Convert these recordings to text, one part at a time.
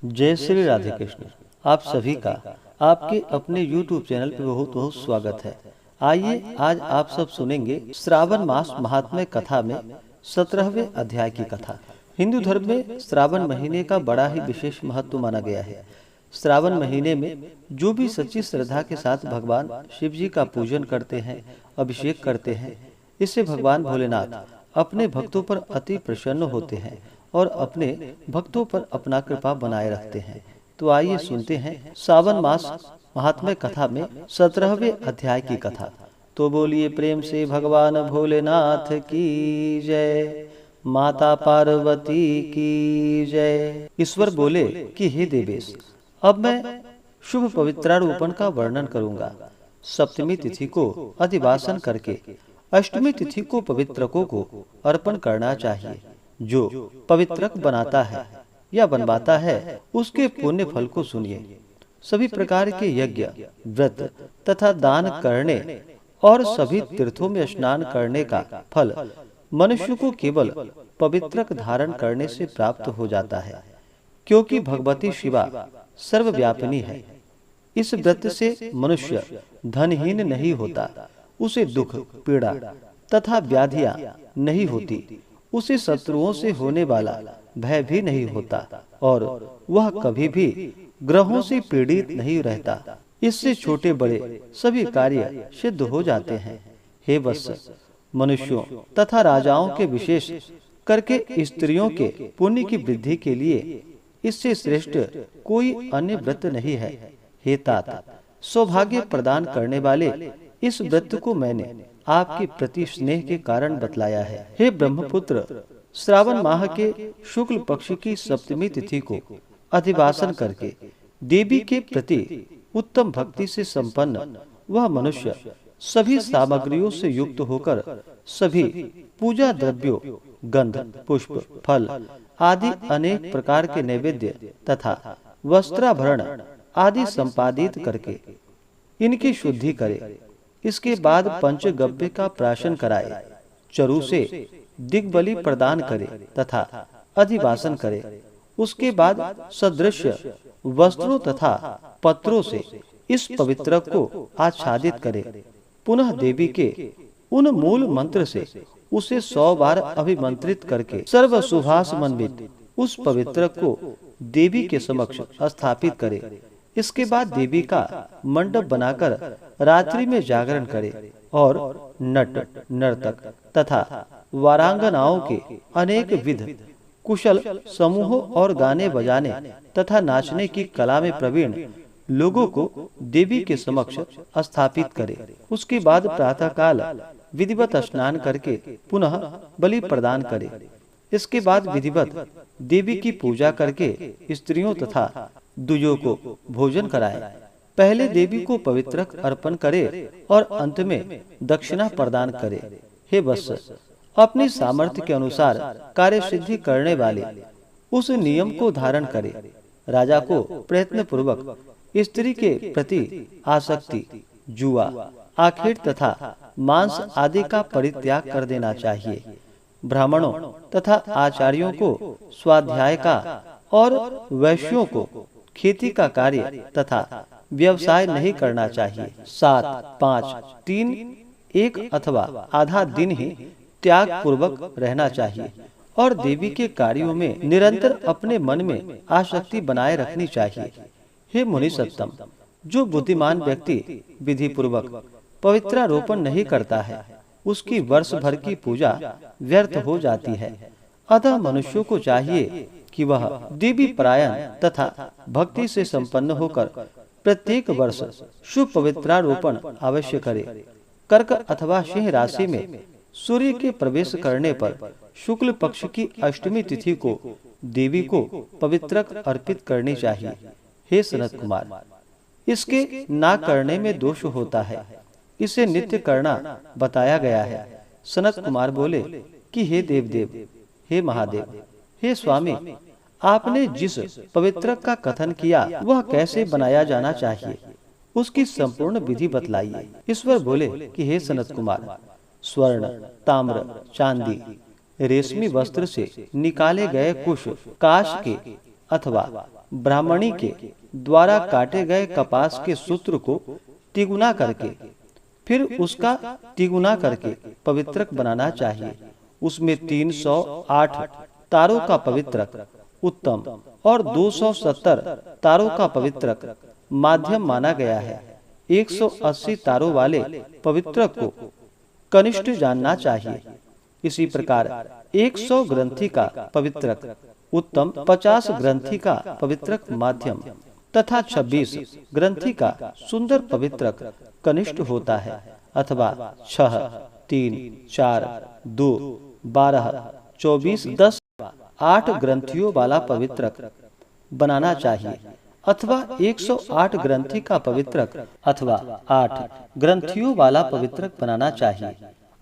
जय श्री राधे कृष्ण। आप सभी का आपके अपने YouTube चैनल पर बहुत बहुत स्वागत है। आइए आज आप सब सुनेंगे श्रावण मास महात्म्य कथा में 17वें अध्याय की कथा। हिंदू धर्म में श्रावण महीने का बड़ा ही विशेष महत्व माना गया है। श्रावण महीने में जो भी सच्ची श्रद्धा के साथ भगवान शिव जी का पूजन करते हैं, अभिषेक करते हैं, इससे भगवान भोलेनाथ अपने भक्तों पर अति प्रसन्न होते हैं और अपने भक्तों पर अपना कृपा बनाए रखते हैं। तो आइए सुनते हैं श्रावण मास महात्म्य कथा में 17वें अध्याय की कथा। तो बोलिए प्रेम से भगवान भोलेनाथ की जय, माता पार्वती की जय। ईश्वर बोले कि हे देवेश, अब मैं शुभ पवित्रारोपण का वर्णन करूंगा। सप्तमी तिथि को अधिवासन करके अष्टमी तिथि को पवित्रकों को अर्पण करना चाहिए। जो पवित्रक बनाता है या बनवाता है उसके पुण्य फल को सुनिए। सभी प्रकार के यज्ञ, व्रत तथा दान करने और सभी तीर्थों में स्नान करने का फल मनुष्य को केवल पवित्रक धारण करने से प्राप्त हो जाता है, क्योंकि भगवती शिवा सर्वव्यापिनी है। इस व्रत से मनुष्य धनहीन नहीं होता, उसे दुख, पीड़ा तथा व्याधियां नहीं होती, उसे शत्रुओं से होने वाला भय भी नहीं होता और वह कभी भी ग्रहों से पीड़ित नहीं रहता। इससे छोटे बड़े सभी कार्य सिद्ध हो जाते हैं। हे वत्स, मनुष्यों तथा राजाओं के विशेष करके स्त्रियों के पुण्य की वृद्धि के लिए इससे श्रेष्ठ कोई अन्य व्रत नहीं है। हे तात, सौभाग्य प्रदान करने वाले इस व्रत को मैंने आपके प्रति स्नेह के कारण बतलाया है। हे ब्रह्मपुत्र, श्रावण माह के शुक्ल पक्ष की सप्तमी तिथि को अधिवासन करके देवी के प्रति उत्तम भक्ति से संपन्न वह मनुष्य सभी सामग्रियों से युक्त होकर सभी पूजा द्रव्यों, गंध, पुष्प, फल आदि अनेक प्रकार के नैवेद्य तथा वस्त्राभरण आदि संपादित करके इनकी शुद्धि करे। इसके बाद पंचगव्य का प्राशन कराए, चरु से दिग्बलि प्रदान करे तथा अधिवासन करे। उसके बाद सदृश वस्त्रों तथा पत्रों से इस पवित्र को आच्छादित करे। पुनः देवी के उन मूल मंत्र से उसे 100 बार अभिमंत्रित करके सर्व सुभाषमंडित उस पवित्र को देवी के समक्ष स्थापित करे। इसके बाद देवी का मंडप बनाकर रात्रि में जागरण करे और नट, नर्तक तथा वारांगनाओं के अनेक विध कुशल समूहों और गाने बजाने तथा नाचने की कला में प्रवीण लोगों को देवी के समक्ष स्थापित करे। उसके बाद प्रातः काल विधिवत स्नान करके पुनः बलि प्रदान करे। इसके बाद विधिवत देवी की पूजा करके स्त्रियों तथा द्विजों को भोजन कराए। पहले देवी को पवित्रक अर्पण करे और अंत में दक्षिणा प्रदान करे। हे वत्स, अपनी सामर्थ्य के अनुसार कार्य सिद्धि करने वाले उस नियम को धारण करे। राजा को प्रयत्न पूर्वक स्त्री के प्रति आसक्ति, जुआ, आखेट तथा मांस आदि का परित्याग कर देना चाहिए। ब्राह्मणों तथा आचार्यों को स्वाध्याय का और वैश्यों को खेती का कार्य तथा व्यवसाय नहीं करना चाहिए। 7, 5, 3, 1 अथवा आधा दिन ही त्याग पूर्वक रहना चाहिए और देवी के कार्यों में निरंतर अपने मन में आसक्ति बनाए रखनी चाहिए। हे मुनि सत्तम, जो बुद्धिमान व्यक्ति विधि पूर्वक पवित्रारोपण नहीं करता है, उसकी वर्ष भर की पूजा व्यर्थ हो जाती है। अतः मनुष्यों को चाहिए कि वह देवी परायण तथा भक्ति से संपन्न होकर प्रत्येक वर्ष शुभ पवित्रारोपण अवश्य करे। कर्क अथवा सिंह राशि में सूर्य के प्रवेश करने पर शुक्ल पक्ष की अष्टमी तिथि को देवी को पवित्रक अर्पित करनी चाहिए। हे सनत कुमार, इसके ना करने में दोष होता है, इसे नित्य करना बताया गया है। सनत कुमार बोले कि हे देवदेव, हे महादेव, हे स्वामी, आपने जिस पवित्रक का कथन किया वह कैसे बनाया जाना चाहिए, उसकी संपूर्ण विधि बतलाइए। ईश्वर बोले कि हे सनत कुमार, स्वर्ण, ताम्र, चांदी, रेशमी वस्त्र से निकाले गए कुश, काश के अथवा ब्राह्मणी के द्वारा काटे गए कपास के सूत्र को तिगुना करके फिर उसका तिगुना करके पवित्रक बनाना चाहिए। उसमें 308 तारों का पवित्रक उत्तम और 270 तारों का पवित्रक माध्यम माना गया है। 180 तारों वाले पवित्रक को कनिष्ठ जानना चाहिए। इसी प्रकार 100 ग्रंथि का पवित्रक उत्तम, 50 ग्रंथि का पवित्रक माध्यम तथा 26 ग्रंथि का सुंदर पवित्रक कनिष्ठ होता है, अथवा 6, 3, 4, 2, 12, 24, 10, 8 ग्रंथियों वाला पवित्रक बनाना चाहिए, अथवा 108 ग्रंथि का पवित्रक अथवा 8 ग्रंथियों वाला पवित्रक बनाना चाहिए,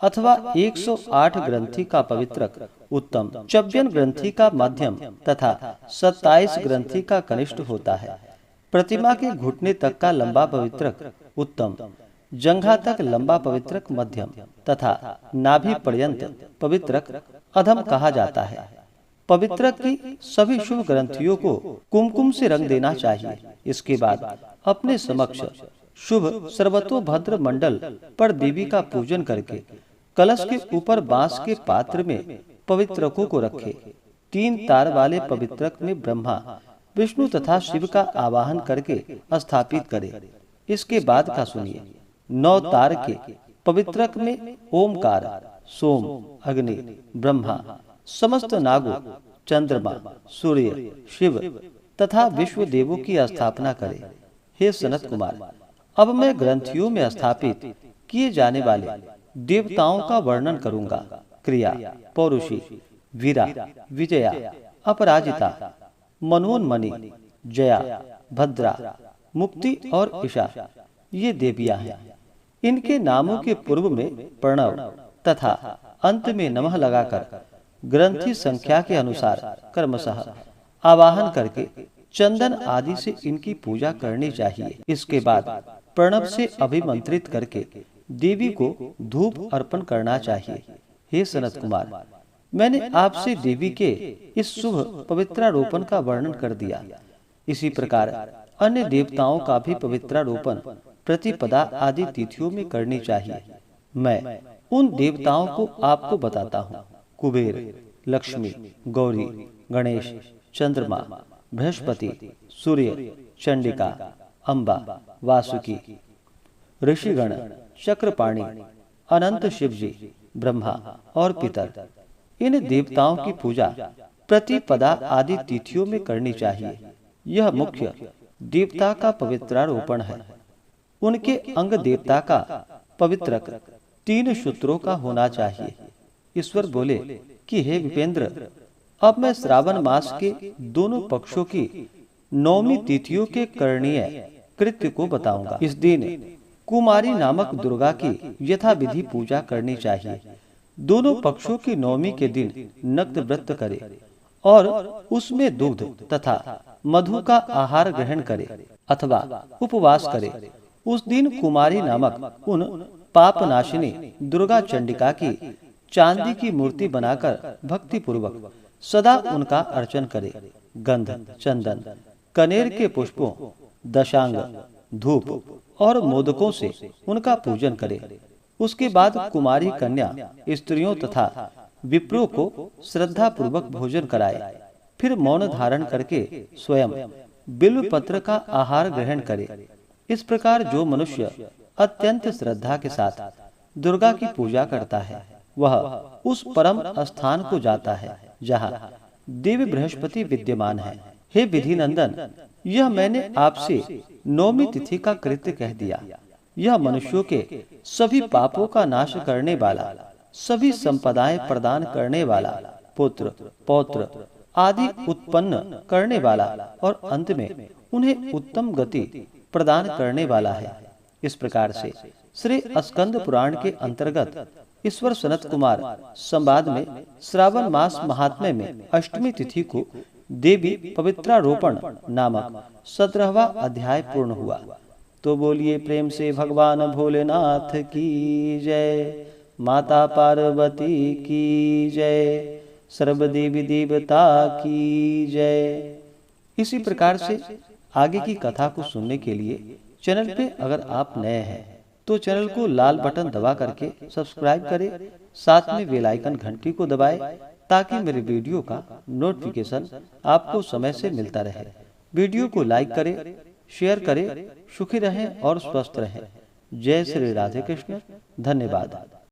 अथवा 108 ग्रंथि का पवित्रक उत्तम, 54 ग्रंथि का मध्यम तथा 27 ग्रंथि का कनिष्ठ होता है। प्रतिमा के घुटने तक का लंबा पवित्रक उत्तम, जंघा तक लंबा पवित्रक मध्यम तथा नाभि पर्यंत पवित्रक अधम कहा जाता है। पवित्रक की सभी शुभ ग्रंथियों को कुमकुम से रंग देना चाहिए। इसके बाद अपने समक्ष शुभ सर्वतोभद्र मंडल पर देवी का पूजन करके कलश के ऊपर बांस के पात्र में पवित्रकों को रखे। 3 तार वाले पवित्रक में ब्रह्मा, विष्णु तथा शिव का आवाहन करके स्थापित करे। इसके बाद का सुनिए। 9 तार के पवित्रक में ओमकार, सोम, अग्नि, ब्रह्मा, समस्त नागों, चंद्रमा, सूर्य, शिव तथा विश्व देवों की स्थापना करे। हे सनत कुमार, अब मैं ग्रंथियों में स्थापित किए जाने वाले देवताओं का वर्णन करूंगा। क्रिया, पौरुषी, वीरा, विजया, अपराजिता, मनोन्मणि, जया, भद्रा, मुक्ति और ईशा ये देवियां हैं। इनके नामों के पूर्व में प्रणव तथा अंत में नमः लगाकर ग्रंथि संख्या के अनुसार क्रमशः आवाहन करके चंदन आदि से इनकी पूजा करनी चाहिए। इसके बाद प्रणव से अभिमंत्रित करके देवी को धूप अर्पण करना चाहिए। हे सनत कुमार, मैंने आपसे देवी के इस शुभ पवित्रारोपण का वर्णन कर दिया। इसी प्रकार अन्य देवताओं का भी पवित्रारोपण प्रतिपदा आदि तिथियों में करनी चाहिए। मैं उन देवताओं को आपको बताता हूँ। कुबेर, लक्ष्मी, गौरी, गणेश, चंद्रमा, बृहस्पति, सूर्य, चंडिका, अम्बा, वासुकी, ऋषिगण, चक्रपाणि, अनंत शिवजी, ब्रह्मा और पितर, इन देवताओं की पूजा प्रतिपदा आदि तिथियों में करनी चाहिए। यह मुख्य देवता का पवित्रारोपण है। उनके अंग देवता का पवित्रक 3 सूत्रों का होना चाहिए। ईश्वर बोले कि हे विपेंद्र, अब मैं श्रावण मास के दोनों पक्षों की 9वीं तिथियों के करणीय कृत्य को बताऊंगा। इस दिन कुमारी नामक दुर्गा की यथा विधि पूजा करनी चाहिए। दोनों पक्षों की 9वीं के दिन नग्न व्रत करे और उसमें दूध तथा मधु का आहार ग्रहण करे अथवा उपवास करे। उस दिन कुमारी नामक उन पापनाशिनी दुर्गा चंडिका की चांदी की मूर्ति बनाकर भक्ति पूर्वक सदा उनका अर्चन करे। गंध, चंदन, कनेर के पुष्पों, दशांग, धूप और मोदकों से उनका पूजन करे। उसके बाद कुमारी कन्या स्त्रियों तथा विप्रों को श्रद्धा पूर्वक भोजन कराए। फिर मौन धारण करके स्वयं बिल्व पत्र का आहार ग्रहण करे। इस प्रकार जो मनुष्य अत्यंत श्रद्धा के साथ दुर्गा की पूजा करता है, वह उस परम स्थान को जाता है जहाँ देव बृहस्पति विद्यमान है। हे विधि नंदन, यह मैंने आपसे 9वीं तिथि का कृत्य कह दिया। यह मनुष्यों के सभी पापों का नाश करने वाला, सभी संपदाएं प्रदान करने वाला, पुत्र, पौत्र आदि उत्पन्न करने वाला और अंत में उन्हें उत्तम गति प्रदान करने वाला है। इस प्रकार से श्री स्कंद पुराण के अंतर्गत ईश्वर सनत कुमार संवाद में श्रावण मास महात्म्य में अष्टमी तिथि को देवी पवित्रारोपण नामक 17वां अध्याय पूर्ण हुआ। तो बोलिए प्रेम से भगवान भोलेनाथ की जय, माता पार्वती की जय, सर्व देवी देवता की जय। इसी प्रकार से आगे की कथा को सुनने के लिए चैनल पे अगर आप नए हैं तो चैनल को लाल बटन दबा करके सब्सक्राइब करें, साथ में बेल आइकन घंटी को दबाएं ताकि मेरे वीडियो का नोटिफिकेशन आपको समय से मिलता रहे। वीडियो को लाइक करें, शेयर करें। सुखी रहें और स्वस्थ रहें। जय श्री राधे कृष्ण। धन्यवाद।